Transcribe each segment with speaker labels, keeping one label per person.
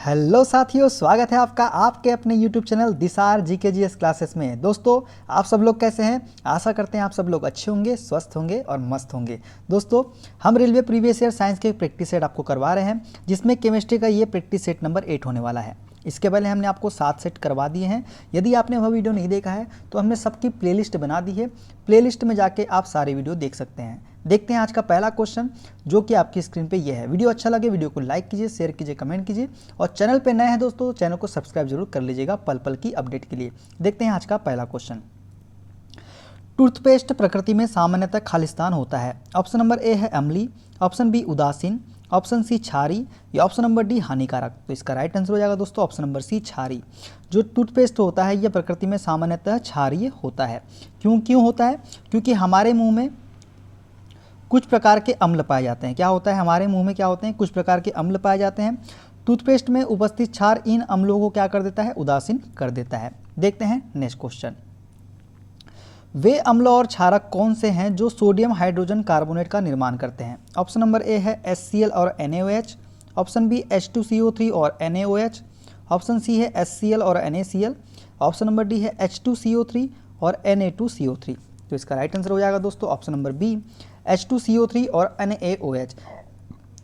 Speaker 1: Hello साथियों, स्वागत है आपका आपके अपने YouTube चैनल दिसार GKGS क्लासेस में। दोस्तों, आप सब लोग कैसे हैं? आशा करते हैं आप सब लोग अच्छे होंगे, स्वस्थ होंगे और मस्त होंगे। दोस्तों, हम रेलवे प्रीवियस ईयर साइंस के प्रैक्टिस सेट आपको करवा रहे हैं, जिसमें केमिस्ट्री का ये प्रैक्टिस सेट नंबर 8 होने वाला है। इसके पहले हमने आपको 7 सेट करवा दिए हैं। यदि आपने वह वीडियो नहीं देखा है तो हमने सबकी प्लेलिस्ट बना दी है। प्लेलिस्ट में जाके आप सारे वीडियो देख सकते हैं। देखते हैं आज का पहला क्वेश्चन, जो कि आपकी स्क्रीन पे ये है। वीडियो अच्छा लगे वीडियो को लाइक कीजिए, शेयर कीजिए, कमेंट कीजिए और चैनल पे नए हैं दोस्तों तो चैनल को सब्सक्राइब जरूर कर लीजिएगा पल पल की अपडेट के लिए। देखते हैं आज का पहला क्वेश्चन। टूथपेस्ट प्रकृति में सामान्यतः खालिस्तान होता है। ऑप्शन नंबर ए है अम्लीय, ऑप्शन बी उदासीन, ऑप्शन सी क्षारी या ऑप्शन नंबर डी हानिकारक। तो इसका राइट आंसर हो जाएगा दोस्तों ऑप्शन नंबर सी क्षारी। जो टूथपेस्ट होता है यह प्रकृति में सामान्यतः क्षारीय होता है। क्यों होता है? क्योंकि हमारे मुंह में कुछ प्रकार के अम्ल पाए जाते हैं। क्या होता है? हमारे मुंह में क्या होते हैं? कुछ प्रकार के अम्ल पाए जाते हैं। टूथपेस्ट में उपस्थित क्षार इन अम्लों को क्या कर देता है? उदासीन कर देता है। देखते हैं नेक्स्ट क्वेश्चन। वे अम्ल और क्षारक कौन से हैं जो सोडियम हाइड्रोजन कार्बोनेट का निर्माण करते हैं? ऑप्शन नंबर ए है HCl और NaOH, ऑप्शन बी H2CO3 और NaOH, ऑप्शन सी है HCl और NaCl, ऑप्शन नंबर डी है H2CO3 और Na2CO3। तो इसका राइट आंसर हो जाएगा दोस्तों ऑप्शन नंबर बी H2CO3 और NaOH।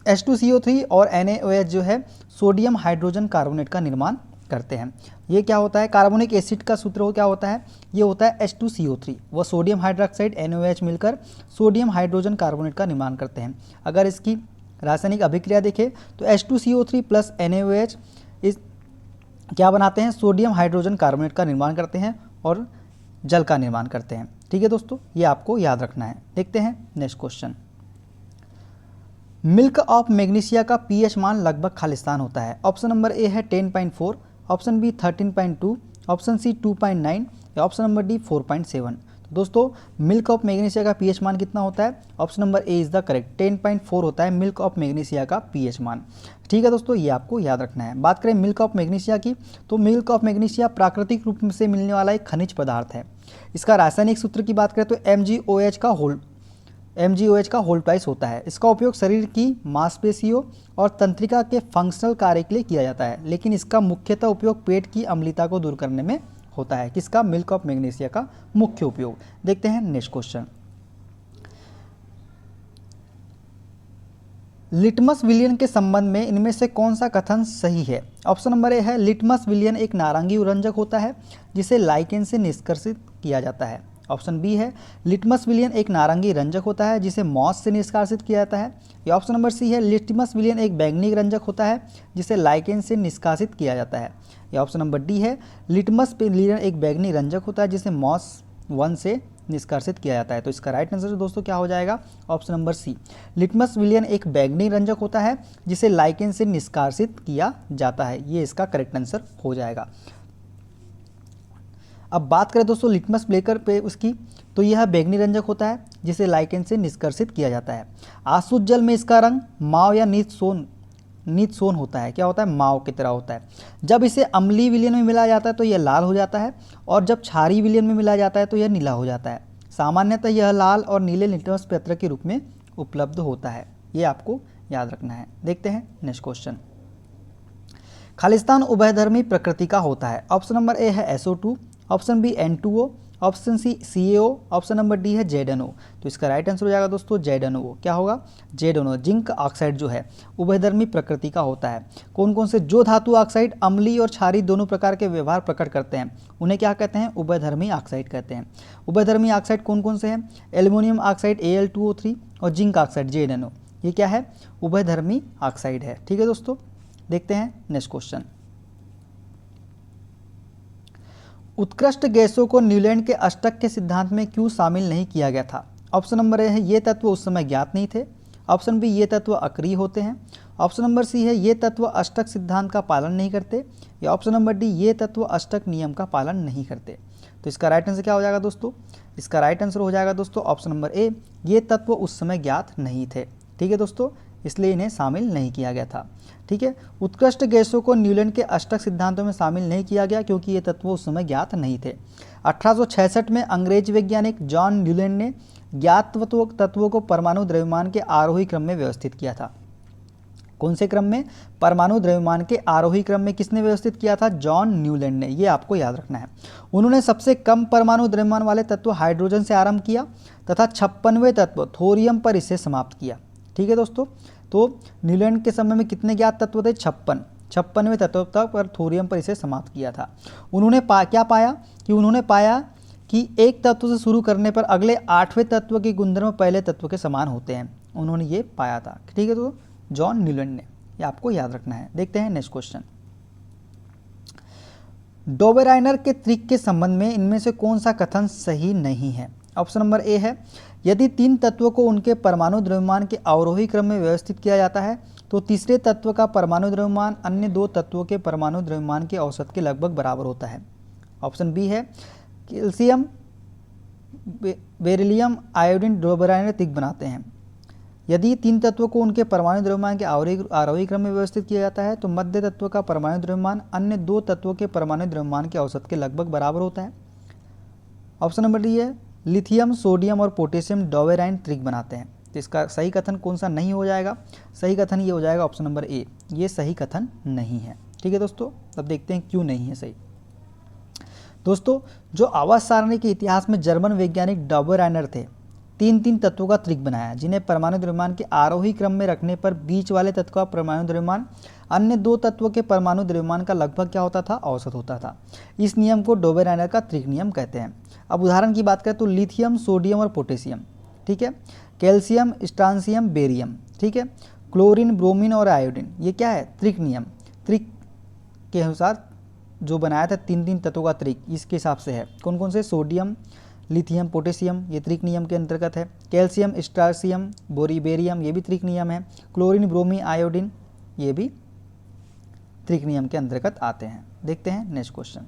Speaker 1: H2CO3 और NaOH जो है सोडियम हाइड्रोजन कार्बोनेट का निर्माण करते हैं। ये क्या होता है? कार्बोनिक एसिड का सूत्र हो क्या होता है? ये होता है H2CO3। वह सोडियम हाइड्रोक्साइड NaOH मिलकर सोडियम हाइड्रोजन कार्बोनेट का निर्माण करते हैं। अगर इसकी रासायनिक अभिक्रिया देखें तो H2CO3 प्लस NaOH इस क्या बनाते हैं? सोडियम हाइड्रोजन कार्बोनेट का निर्माण करते हैं और जल का निर्माण करते हैं। ठीक है दोस्तों, ये आपको याद रखना है। देखते हैं next question. Milk of magnesia का pH मान लगभग खालिस्तान होता है। ऑप्शन नंबर ए है 10.4, ऑप्शन बी 13.2, ऑप्शन सी 2.9 या ऑप्शन नंबर डी 4.7। तो दोस्तों, मिल्क ऑफ मैग्नीशिया का pH मान कितना होता है? Option number A is the correct, 10.4 होता है मिल्क ऑफ मैग्नीशिया का pH मान। ठीक है दोस्तों, ये आपको याद रखना है। बात करें मिल्क ऑफ मैग्नीशिया की, तो मिल्क ऑफ मैग्नीशिया प्राकृतिक रूप से मिलने वाला एक खनिज पदार्थ है। इसका रासायनिक सूत्र की बात करें तो MgOH का होल ट्वाइस होता है। इसका उपयोग शरीर की मांसपेशियों और तंत्रिका के फंक्शनल कार्य के लिए किया जाता है, लेकिन इसका मुख्यतः उपयोग पेट की अम्लता को दूर करने में होता है। किसका? मिल्क ऑफ मैग्नीशिया का मुख्य उपयोग। देखते हैं नेक्स्ट क्वेश्चन। लिटमस विलयन के संबंध में इनमें से कौन सा कथन सही है? ऑप्शन नंबर ए है लिटमस विलयन एक नारंगी उरंजक होता है जिसे लाइकेन से निष्कर्षित किया जाता है। ऑप्शन बी है लिटमस विलयन एक नारंगी रंजक होता है जिसे मॉस से निष्कासित किया जाता है। या ऑप्शन नंबर सी है लिटमस विलयन एक बैंगनी रंजक होता है जिसे लाइकेन से निष्कासित किया जाता है। या ऑप्शन नंबर डी है लिटमस विलयन एक बैंगनी रंजक होता है जिसे मॉस 1 से निष्कासित किया जाता है। तो इसका राइट आंसर दोस्तों क्या हो जाएगा? ऑप्शन नंबर सी, लिटमस विलयन एक बैंगनी रंजक होता है जिसे लाइकेन से निष्कासित किया जाता है। ये इसका करेक्ट आंसर हो जाएगा। अब बात करें दोस्तों लिटमस प्लेकर पे उसकी, तो यह बैंगनी रंजक होता है जिसे लाइकेन से निष्कर्षित किया जाता है। आसुत जल में इसका रंग माव या नीत सोन होता है। क्या होता है? माव की तरह होता है। जब इसे अम्लीय विलयन में मिलाया जाता है तो यह लाल हो जाता है और जब क्षारीय विलयन में मिलाया जाता है तो यह नीला हो जाता है। सामान्यतः यह लाल और नीले लिटमस पत्र के रूप में उपलब्ध होता है। ये आपको याद रखना है। देखते हैं नेक्स्ट क्वेश्चन। खालिस्तान उभयधर्मी प्रकृति का होता है। ऑप्शन नंबर ए है SO2, option B N2O, option C CaO, option number D है ZnO। तो इसका राइट आंसर हो जाएगा दोस्तों ZnO। क्या होगा? ZnO। जिंक ऑक्साइड जो है उभयधर्मी प्रकृति का होता है। कौन कौन से? जो धातु ऑक्साइड अम्लीय और क्षारीय दोनों प्रकार के व्यवहार प्रकट करते हैं उन्हें क्या कहते हैं? उभयधर्मी ऑक्साइड कहते हैं। उभयधर्मी ऑक्साइड कौन कौन से हैं? एल्युमिनियम ऑक्साइड Al2O3 और जिंक ऑक्साइड ZnO। ये क्या है? उभयधर्मी ऑक्साइड है। ठीक है दोस्तों, देखते हैं नेक्स्ट क्वेश्चन। उत्कृष्ट गैसों को न्यूलैंड के अष्टक के सिद्धांत में क्यों शामिल नहीं किया गया था? ऑप्शन नंबर ए है ये तत्व उस समय ज्ञात नहीं थे, ऑप्शन बी ये तत्व अक्रिय होते हैं, ऑप्शन नंबर सी है ये तत्व अष्टक सिद्धांत का पालन नहीं करते, या ऑप्शन नंबर डी ये तत्व अष्टक नियम का पालन नहीं करते। तो इसका राइट आंसर क्या हो जाएगा दोस्तों? इसका राइट आंसर हो जाएगा दोस्तों ऑप्शन नंबर ए, ये तत्व उस समय ज्ञात नहीं थे। ठीक है दोस्तों, इसलिए इन्हें शामिल नहीं किया गया था। ठीक है, उत्कृष्ट गैसों को न्यूलैंड के अष्टक सिद्धांतों में शामिल नहीं किया गया क्योंकि ये तत्व उस समय ज्ञात नहीं थे। 1866 में अंग्रेज वैज्ञानिक जॉन न्यूलैंड ने ज्ञात तत्वों को परमाणु द्रव्यमान के आरोही क्रम में व्यवस्थित किया था। कौन से क्रम में? परमाणु द्रव्यमान के आरोही क्रम में किसने व्यवस्थित किया था? जॉन न्यूलैंड ने। ये आपको याद रखना है। उन्होंने सबसे कम परमाणु द्रव्यमान वाले तत्व हाइड्रोजन से आरंभ किया तथा 56वें तत्व थोरियम पर इसे समाप्त किया। ठीक है दोस्तों, तो न्यूलैंड के समय में कितने ज्ञात तत्व थे? 56वें तत्व तक पर थोरियम पर इसे समाप्त किया था। उन्होंने क्या पाया कि उन्होंने पाया कि एक तत्व से शुरू करने पर अगले 8वें तत्व के गुणधर्म पहले तत्व के समान होते हैं। उन्होंने ये पाया था। ठीक है, तो जॉन न्यूलैंड ने। ये आपको याद रखना है। देखते हैं नेक्स्ट क्वेश्चन। डोबेराइनर के त्रिक के संबंध में इनमें से कौन सा कथन सही नहीं है? ऑप्शन नंबर ए है, यदि 3 तत्वों को उनके परमाणु द्रव्यमान के अवरोही क्रम में व्यवस्थित किया जाता है तो तीसरे तत्व का परमाणु द्रव्यमान अन्य 2 तत्वों के परमाणु द्रव्यमान के औसत के लगभग बराबर होता है। ऑप्शन बी है, कैल्शियम बेरिलियम आयोडीन डोबेराइनर त्रिक बनाते हैं। यदि 3 तत्वों को उनके परमाणु द्रव्यमान के आरोही क्रम में व्यवस्थित किया जाता है तो मध्य तत्व का परमाणु द्रव्यमान अन्य 2 तत्वों के परमाणु द्रव्यमान के औसत के लगभग बराबर होता है। ऑप्शन नंबर डी है, लिथियम सोडियम और पोटेशियम डोबेराइन त्रिक बनाते हैं। तो इसका सही कथन कौन सा नहीं हो जाएगा? सही कथन ये हो जाएगा ऑप्शन नंबर ए, ये सही कथन नहीं है। ठीक है दोस्तों, अब देखते हैं क्यों नहीं है सही। दोस्तों, जो आवास सारणी के इतिहास में जर्मन वैज्ञानिक डोबेराइनर थे, 3 तत्वों का त्रिक बनाया जिन्हें परमाणु द्रव्यमान के आरोही क्रम में रखने पर बीच वाले तत्व का परमाणु द्रव्यमान अन्य 2 तत्वों के परमाणु द्रव्यमान का लगभग क्या होता था? औसत होता था। इस नियम को डोबेराइनर का त्रिक नियम कहते हैं। अब उदाहरण की बात करें तो लिथियम सोडियम और पोटेशियम, ठीक है, कैल्शियम स्ट्रांसियम बेरियम, ठीक है, क्लोरीन ब्रोमीन और आयोडीन, ये क्या है? त्रिक नियम। त्रिक के अनुसार जो बनाया था 3 तत्वों का त्रिक, इसके हिसाब से है। कौन कौन से? सोडियम, लिथियम, पोटेशियम, ये त्रिक नियम के अंतर्गत है। कैल्शियम स्ट्रांसियम बेरियम, ये भी त्रिक नियम है। क्लोरीन ब्रोमीन आयोडीन, ये भी त्रिक नियम के अंतर्गत आते हैं। देखते हैं नेक्स्ट क्वेश्चन।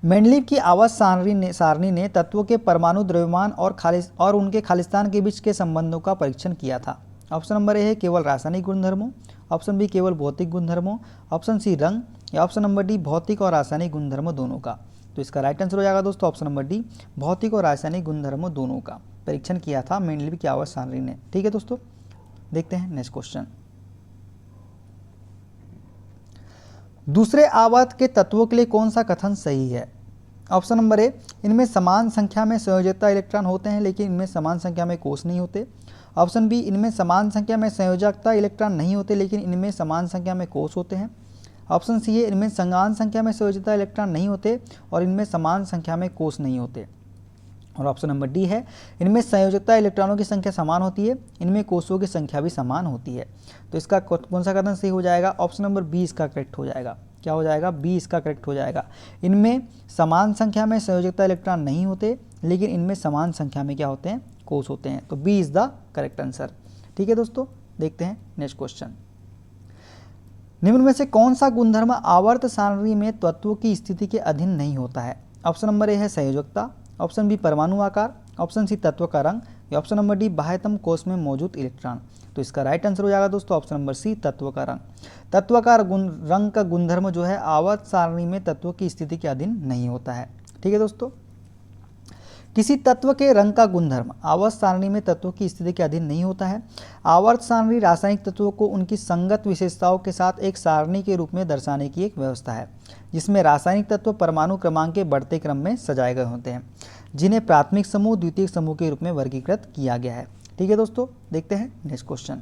Speaker 1: मेंडलीव की आवास सारणी ने तत्वों के परमाणु द्रव्यमान और उनके खालिस्तान के बीच के संबंधों का परीक्षण किया था। ऑप्शन नंबर ए है केवल रासायनिक गुणधर्मों, ऑप्शन बी केवल भौतिक गुणधर्मों, ऑप्शन सी रंग, या ऑप्शन नंबर डी भौतिक और रासायनिक गुणधर्मों दोनों का। तो इसका राइट आंसर हो जाएगा दोस्तों ऑप्शन नंबर डी, भौतिक और रासायनिक गुणधर्मों दोनों का परीक्षण किया था मेंडलीव की आवास सारणी ने। ठीक है दोस्तों, देखते हैं नेक्स्ट क्वेश्चन। दूसरे आवर्त के तत्वों के लिए कौन सा कथन सही है? ऑप्शन नंबर ए, इनमें समान संख्या में संयोजकता इलेक्ट्रॉन होते हैं लेकिन इनमें समान संख्या में कोष नहीं होते। ऑप्शन बी, इनमें समान संख्या में संयोजकता इलेक्ट्रॉन नहीं होते लेकिन इनमें समान संख्या में कोष होते हैं। ऑप्शन सी है, इनमें समान संख्या में संयोजकता इलेक्ट्रॉन नहीं होते और इनमें समान संख्या में कोष नहीं होते। और ऑप्शन नंबर डी है, इनमें संयोजकता इलेक्ट्रॉनों की संख्या समान होती है, इनमें कोषों की संख्या भी समान होती है। तो इसका कौन सा कथन सही हो जाएगा? ऑप्शन नंबर बी इसका करेक्ट हो जाएगा। क्या हो जाएगा? बी इसका करेक्ट हो जाएगा। इनमें समान संख्या में संयोजकता इलेक्ट्रॉन नहीं होते लेकिन इनमें समान संख्या में क्या होते हैं? कोष होते हैं। तो B is the correct answer. ठीक है दोस्तों, देखते हैं नेक्स्ट क्वेश्चन। निम्न में से कौन सा गुणधर्म आवर्त सारणी में तत्वों की स्थिति के अधीन नहीं होता है? ऑप्शन नंबर ए है संयोजकता, ऑप्शन बी परमाणु आकार, ऑप्शन सी तत्व का रंग, या ऑप्शन नंबर डी बाह्यतम कोष में मौजूद इलेक्ट्रॉन। तो इसका राइट आंसर हो जाएगा दोस्तों ऑप्शन नंबर सी, तत्व का रंग। तत्व का रंग का गुणधर्म जो है आवर्त सारणी में तत्वों की स्थिति के अधीन नहीं होता है। ठीक है दोस्तों, किसी तत्व के रंग का गुणधर्म आवर्त सारणी में तत्वों की स्थिति के अधीन नहीं होता है। आवर्त सारणी रासायनिक तत्वों को उनकी संगत विशेषताओं के साथ एक सारणी के रूप में दर्शाने की एक व्यवस्था है जिसमें रासायनिक तत्व परमाणु क्रमांक के बढ़ते क्रम में सजाए गए होते हैं जिन्हें प्राथमिक समूह द्वितीयक समूह के रूप में वर्गीकृत किया गया है। ठीक है दोस्तों, देखते हैं नेक्स्ट क्वेश्चन।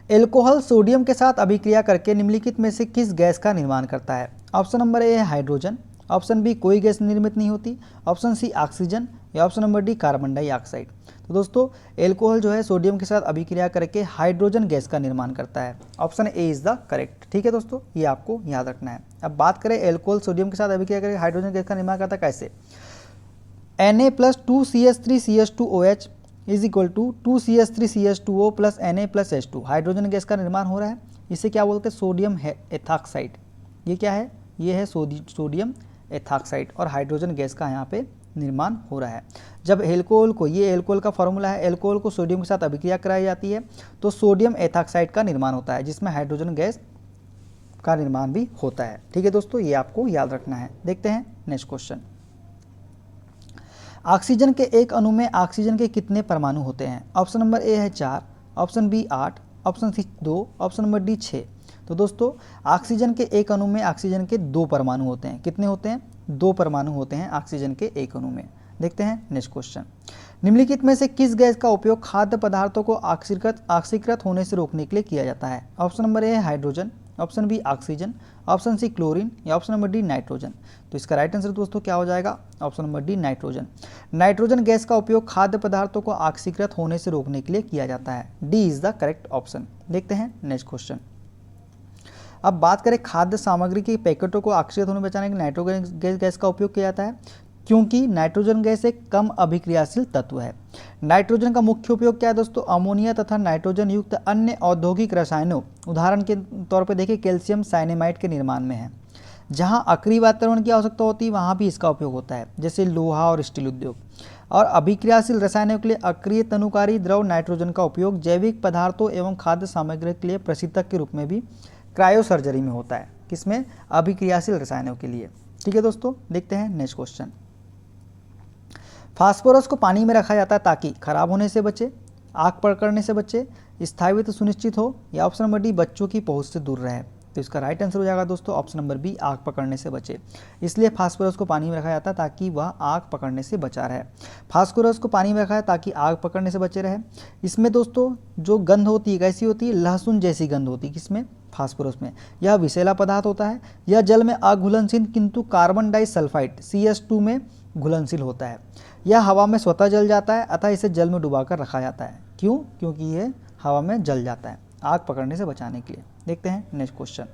Speaker 1: एल्कोहल सोडियम के साथ अभिक्रिया करके निम्नलिखित में से किस गैस का निर्माण करता है? ऑप्शन नंबर ए है हाइड्रोजन, ऑप्शन बी कोई गैस निर्मित नहीं होती, ऑप्शन सी ऑक्सीजन, या option number D carbon dioxide. तो दोस्तों एल्कोहल जो है सोडियम के साथ अभिक्रिया करके हाइड्रोजन गैस का निर्माण करता है। Option A is the correct. ठीक है दोस्तों, ये आपको याद रखना है। अब बात करें एल्कोहल सोडियम के साथ अभिक्रिया करके हाइड्रोजन गैस का निर्माण करता है कैसे? Na+2CH3CH2OH is equal to 2CH3CH2O plus Na+H2 hydrogen gas का निर्माण हो रहा है। इसे क्या बोलते हैं? Sodium ethoxide. ये क्या है? ये है सोडियम एथॉक्साइड और हाइड्रोजन गैस का यहाँ पे निर्माण हो रहा है। जब एल्कोहल को, ये एल्कोहल का फॉर्मूला है, एल्कोहल को सोडियम के साथ अभिक्रिया कराई जाती है तो सोडियम एथॉक्साइड का निर्माण होता है जिसमें हाइड्रोजन गैस का निर्माण भी होता है। ठीक है दोस्तों, ये आपको याद रखना है। देखते हैं नेक्स्ट क्वेश्चन। ऑक्सीजन के एक अणु में ऑक्सीजन के कितने परमाणु होते हैं? ऑप्शन नंबर ए है 4, option B 8, option C 2, option number D 6। तो दोस्तों ऑक्सीजन के एक अणु में ऑक्सीजन के 2 परमाणु होते हैं। कितने होते हैं? 2 परमाणु होते हैं ऑक्सीजन के एक अणु में। देखते हैं नेक्स्ट क्वेश्चन। निम्नलिखित में से किस गैस का उपयोग खाद्य पदार्थों को ऑक्सीकृत होने से रोकने के लिए किया जाता है? ऑप्शन नंबर ए है hydrogen, option B oxygen, option C chlorine या ऑप्शन नंबर डी नाइट्रोजन। तो इसका राइट आंसर दोस्तों क्या हो जाएगा? Option number D nitrogen. Nitrogen gas का उपयोग खाद्य पदार्थों को ऑक्सीकृत होने से रोकने के लिए किया जाता है। D is the correct option. देखते हैं नेक्स्ट क्वेश्चन। अब बात करें खाद्य सामग्री के पैकेटों को ऑक्सीकृत होने बचाने के लिए नाइट्रोजन गैस का उपयोग किया जाता है, क्योंकि नाइट्रोजन गैस एक कम अभिक्रियाशील तत्व है। नाइट्रोजन का मुख्य उपयोग क्या है दोस्तों? अमोनिया तथा नाइट्रोजन युक्त अन्य औद्योगिक रसायनों, उदाहरण के तौर पर देखिए कैल्शियम साइनेमाइड के निर्माण में है। जहां अक्रिय वातावरण की आवश्यकता होती है वहां भी इसका उपयोग होता है, जैसे लोहा और स्टील उद्योग। और अभिक्रियाशील रसायनों के लिए अक्रिय तनुकारी द्रव नाइट्रोजन का उपयोग जैविक पदार्थों एवं खाद्य सामग्री के लिए प्रशीतक के रूप में भी क्रायो सर्जरी में होता है। किसमें? अभिक्रियाशील रसायनों के लिए। ठीक है दोस्तों, देखते हैं नेक्स्ट क्वेश्चन। फास्फोरस को पानी में रखा जाता है ताकि खराब होने से बचे, आग पकड़ने से बचे, स्थायित्व सुनिश्चित हो या ऑप्शन नंबर डी बच्चों की पहुंच से दूर रहे। तो इसका राइट आंसर हो जाएगा दोस्तों ऑप्शन नंबर बी आग पकड़ने से बचे। इसलिए फास्फोरस को पानी में रखा जाता है ताकि वह आग पकड़ने से बचा रहे। फास्फोरस को पानी में रखा है ताकि आग पकड़ने से बचे रहे। इसमें दोस्तों जो गंध होती है कैसी होती है? लहसुन जैसी गंध होती है। किसमें? फास्फोरस में। यह विषैला पदार्थ होता है। यह जल में अघुलनशील किंतु कार्बन डाइसल्फाइड CH2 में घुलनशील होता है। यह हवा में स्वतः जल जाता है, अतः इसे जल में डुबाकर रखा जाता है। क्यों? क्योंकि यह हवा में जल जाता है आग पकड़ने से बचाने के लिए। देखते हैं नेक्स्ट क्वेश्चन।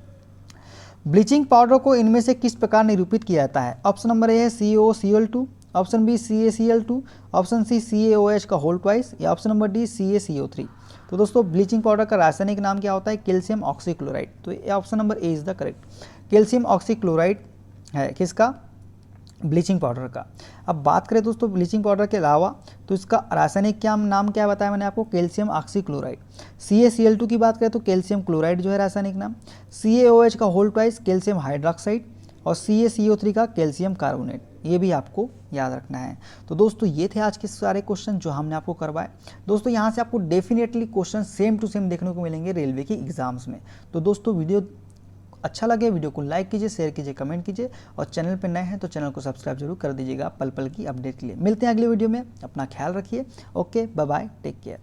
Speaker 1: ब्लीचिंग पाउडर को इनमें से किस प्रकार निरूपित किया जाता है? ऑप्शन नंबर ए है CaCl2, option B CaCl2, option C CaOH का होल ट्वाइस या ऑप्शन नंबर डी CaCO3। तो दोस्तों ब्लीचिंग पाउडर का रासायनिक नाम क्या होता है? Calcium oxychloride. तो option number A is the correct. Calcium oxychloride है किसका? ब्लीचिंग पाउडर का। अब बात करें दोस्तों ब्लीचिंग पाउडर के अलावा तो इसका रासायनिक क्या नाम क्या बताया मैंने आपको? Calcium oxychloride. CaCl2 की बात करें तो कैल्शियम क्लोराइड जो है रासायनिक नाम, CaOH का होल ट्वाइस कैल्शियम हाइड्रोक्साइड और CaCO3 का कैल्शियम कार्बोनेट। ये भी आपको याद रखना है। तो दोस्तों ये थे आज के सारे क्वेश्चन जो हमने आपको करवाए। दोस्तों यहाँ से आपको definitely question same to same देखने को मिलेंगे रेलवे के एग्जाम्स में। तो दोस्तों वीडियो अच्छा लगे वीडियो को लाइक कीजिए, शेयर कीजिए, कमेंट कीजिए और चैनल पर नए हैं तो चैनल को सब्सक्राइब जरूर कर दीजिएगा पल पल की अपडेट के लिए। मिलते हैं अगले वीडियो में, अपना ख्याल रखिए। Okay, bye bye, take care.